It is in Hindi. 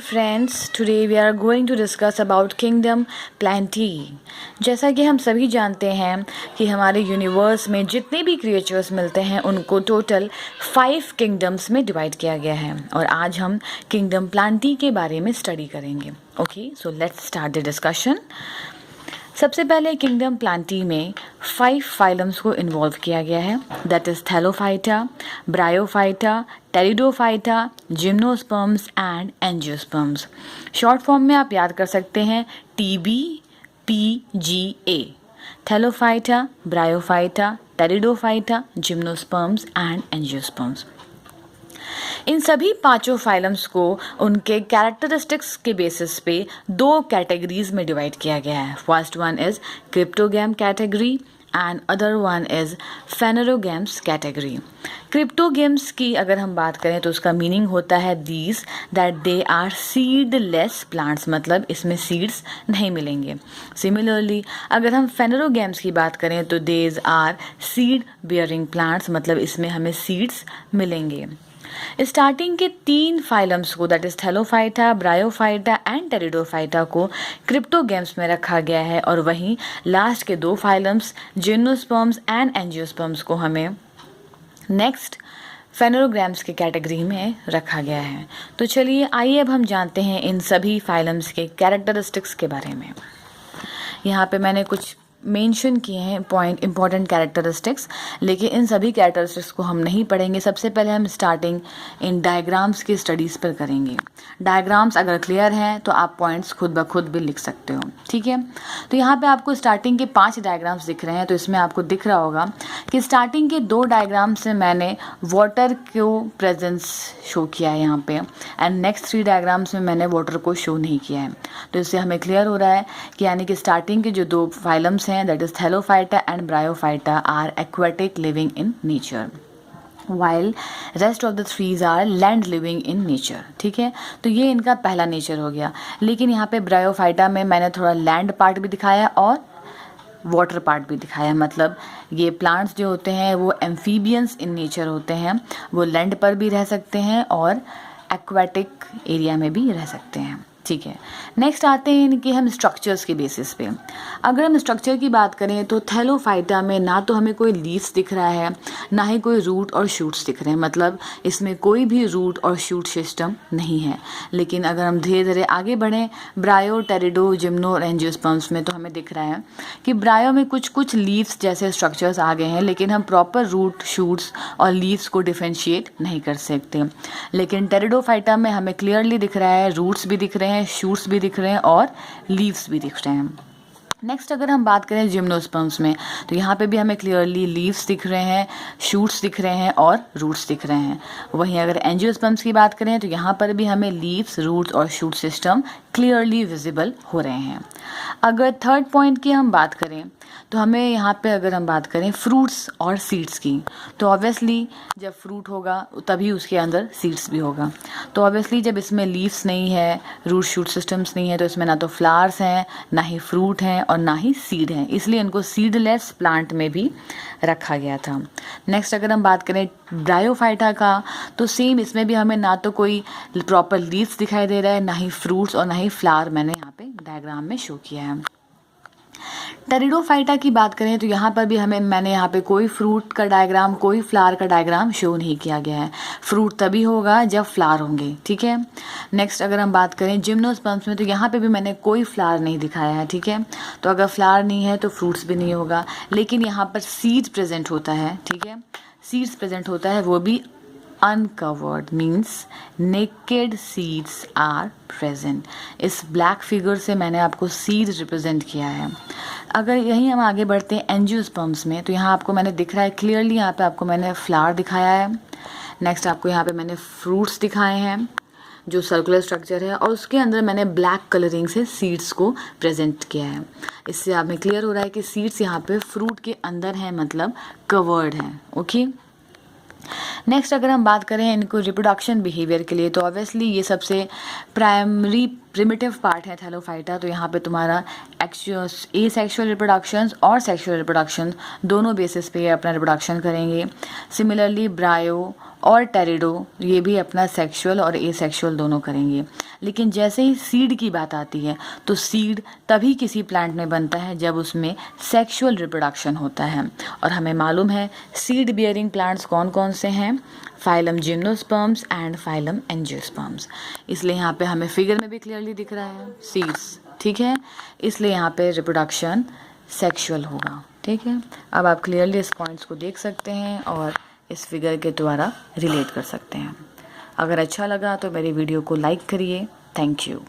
friends, today we are going to discuss about Kingdom Plantae। जैसा कि हम सभी जानते हैं कि हमारे यूनिवर्स में जितने भी क्रिएचर्स मिलते हैं उनको टोटल 5 किंगडम्स में डिवाइड किया गया है और आज हम किंगडम प्लांटी के बारे में स्टडी करेंगे। Okay, so let's start the discussion. सबसे पहले किंगडम प्लांटी में 5 फाइलम्स को इन्वॉल्व किया गया है, that is thallophyta, bryophyta, pteridophyta, gymnosperms and angiosperms. Short form में आप याद कर सकते हैं TBPGA, thallophyta, bryophyta, pteridophyta, gymnosperms and angiosperms. इन सभी पांचों फाइलम्स को उनके कैरेक्टरिस्टिक्स के बेसिस पे 2 कैटेगरीज में डिवाइड किया गया है। First one is cryptogam category and other one is phanerogams category. Cryptogams की अगर हम बात करें तो उसका मीनिंग होता है these that they are seedless plants, मतलब इसमें सीड्स नहीं मिलेंगे। सिमिलरली अगर हम फेनेरोगैम्स की बात करें तो these are seed bearing plants, मतलब इसमें हमें सीड्स मिलेंगे। स्टार्टिंग के 3 फाइलम्स को that is thallophyta, bryophyta and pteridophyta को क्रिप्टोगैम्स में रखा गया है और वहीं लास्ट के 2 फाइलम्स जिम्नोस्पर्म्स एंड एंजियोस्पर्म्स को हमें नेक्स्ट फेनेरोगैम्स की कैटेगरी में रखा गया है। तो चलिए आइए अब हम जानते हैं इन सभी फाइलम्स के कैरेक्टरिस्टिक्स के बारे में। यहाँ पे मैंने कुछ मेंशन किए हैं पॉइंट इंपॉर्टेंट कैरेक्टरिस्टिक्स, लेकिन इन सभी कैरेक्टरिस्टिक्स को हम नहीं पढ़ेंगे। सबसे पहले हम स्टार्टिंग इन डायग्राम्स की स्टडीज़ पर करेंगे। डायग्राम्स अगर क्लियर हैं तो आप पॉइंट्स खुद ब खुद भी लिख सकते हो, ठीक है। तो यहाँ पे आपको स्टार्टिंग के 5 डायग्राम्स दिख रहे हैं, तो इसमें आपको दिख रहा होगा कि स्टार्टिंग के 2 डायग्राम्स से मैंने वाटर को प्रेजेंस शो किया है यहाँ पे, एंड नेक्स्ट 3 डायग्राम्स में मैंने वाटर को शो नहीं किया है। तो इससे हमें क्लियर हो रहा है कि यानी कि स्टार्टिंग के जो 2 फाइलम्स हैं that is thallophyta and bryophyta are aquatic living in nature, while rest of the trees are land living in nature, ठीक है। तो ये इनका पहला नेचर हो गया। लेकिन यहाँ पे ब्रायोफाइटा में मैंने थोड़ा लैंड पार्ट भी दिखाया और वाटर पार्ट भी दिखाया, मतलब ये प्लांट्स जो होते हैं वो एम्फीबियंस इन नेचर होते हैं, वो लैंड पर भी रह सकते हैं और एक्वेटिक एरिया में भी रह सकते हैं, ठीक है। नेक्स्ट आते हैं इनके हम स्ट्रक्चर्स के बेसिस पे। अगर हम स्ट्रक्चर की बात करें तो थैलोफाइटा में ना तो हमें कोई लीव्स दिख रहा है, ना ही कोई रूट और शूट्स दिख रहे हैं, मतलब इसमें कोई भी रूट और शूट सिस्टम नहीं है। लेकिन अगर हम धीरे धीरे आगे बढ़ें ब्रायो, टेरिडो, जिम्नो और एंजियोस्पर्म्स में, तो हमें दिख रहा है कि ब्रायो में कुछ लीव्स जैसे स्ट्रक्चर्स आ गए हैं, लेकिन हम प्रॉपर रूट, शूट्स और लीव्स को डिफ्रेंशिएट नहीं कर सकते। लेकिन टेरिडोफाइटा में हमें क्लियरली दिख रहा है, रूट्स भी दिख रहे हैं, शूट्स भी दिख रहे हैं और लीव्स भी दिख रहे हैं। नेक्स्ट अगर हम बात करें जिम्नोस्पर्म्स में, तो यहाँ पे भी हमें क्लियरली लीव्स दिख रहे हैं, शूट्स दिख रहे हैं और रूट्स दिख रहे हैं। वहीं अगर एंजियोस्पर्म्स की बात करें तो यहाँ पर भी हमें लीव्स, रूट्स और शूट सिस्टम क्लियरली विजिबल हो रहे हैं। अगर थर्ड पॉइंट की हम बात करें तो हमें यहाँ पे अगर हम बात करें फ्रूट्स और सीड्स की, तो ऑब्वियसली जब फ्रूट होगा तभी उसके अंदर सीड्स भी होगा। तो ऑब्वियसली जब इसमें लीव्स नहीं है, रूट शूट सिस्टम्स नहीं है, तो इसमें ना तो फ्लावर्स हैं, ना ही फ्रूट हैं और ना ही सीड हैं, इसलिए इनको सीडलेस प्लांट में भी रखा गया था। नेक्स्ट अगर हम बात करें ब्रायोफाइटा का, तो सेम इसमें भी हमें ना तो कोई प्रॉपर लीव्स दिखाई दे रहा है, ना ही फ्रूट्स और ना ही फ्लावर मैंने यहाँ पे डायग्राम में शो किया है। टेरिडोफाइटा की बात करें तो यहाँ पर भी मैंने यहाँ पे कोई फ्रूट का डायग्राम, कोई फ्लावर का डायग्राम शो नहीं किया गया है। फ्रूट तभी होगा जब फ्लावर होंगे, ठीक है। नेक्स्ट अगर हम बात करें जिम्नोस्पर्म्स में, तो यहाँ पे भी मैंने कोई फ्लावर नहीं दिखाया है, ठीक है। तो अगर फ्लावर नहीं है तो फ्रूट्स भी नहीं होगा, लेकिन यहाँ पर सीड प्रेजेंट होता है, ठीक है। सीड्स प्रेजेंट होता है, वो भी uncovered, means naked seeds are present. इस ब्लैक फिगर से मैंने आपको सीड रिप्रेजेंट किया है। अगर यहीं हम आगे बढ़ते हैं एंजियोस्पर्म्स में, तो यहाँ आपको मैंने दिख रहा है क्लियरली, यहाँ पे आपको मैंने फ्लावर दिखाया है। नेक्स्ट आपको यहाँ पे मैंने फ्रूट्स दिखाए हैं जो सर्कुलर स्ट्रक्चर है, और उसके अंदर मैंने ब्लैक कलरिंग से सीड्स को प्रेजेंट किया है। इससे आप में क्लियर हो रहा है कि सीड्स यहाँ पे फ्रूट के अंदर हैं, मतलब कवर्ड हैं, ओके। नेक्स्ट अगर हम बात करें इनको रिप्रोडक्शन बिहेवियर के लिए, तो ऑब्वियसली ये सबसे प्राइमरी प्रिमिटिव पार्ट है थैलोफाइटा। तो यहाँ पे तुम्हारा ए सेक्शुअल रिप्रोडक्शन और सेक्शुअल रिप्रोडक्शन दोनों बेसिस पे अपना रिप्रोडक्शन करेंगे। सिमिलरली ब्रायो और टेरिडो ये भी अपना सेक्सुअल और एसेक्सुअल दोनों करेंगे। लेकिन जैसे ही सीड की बात आती है तो सीड तभी किसी प्लांट में बनता है जब उसमें सेक्सुअल रिप्रोडक्शन होता है। और हमें मालूम है सीड बियरिंग प्लांट्स कौन कौन से हैं, phylum gymnosperms and phylum angiosperms. इसलिए यहाँ पे हमें फिगर में भी क्लियरली दिख रहा है सीड्स, ठीक है। इसलिए यहाँ पे रिप्रोडक्शन सेक्सुअल होगा, ठीक है। अब आप क्लियरली इस पॉइंट्स को देख सकते हैं और इस फिगर के द्वारा रिलेट कर सकते हैं। अगर अच्छा लगा तो मेरी वीडियो को लाइक करिए। Thank you.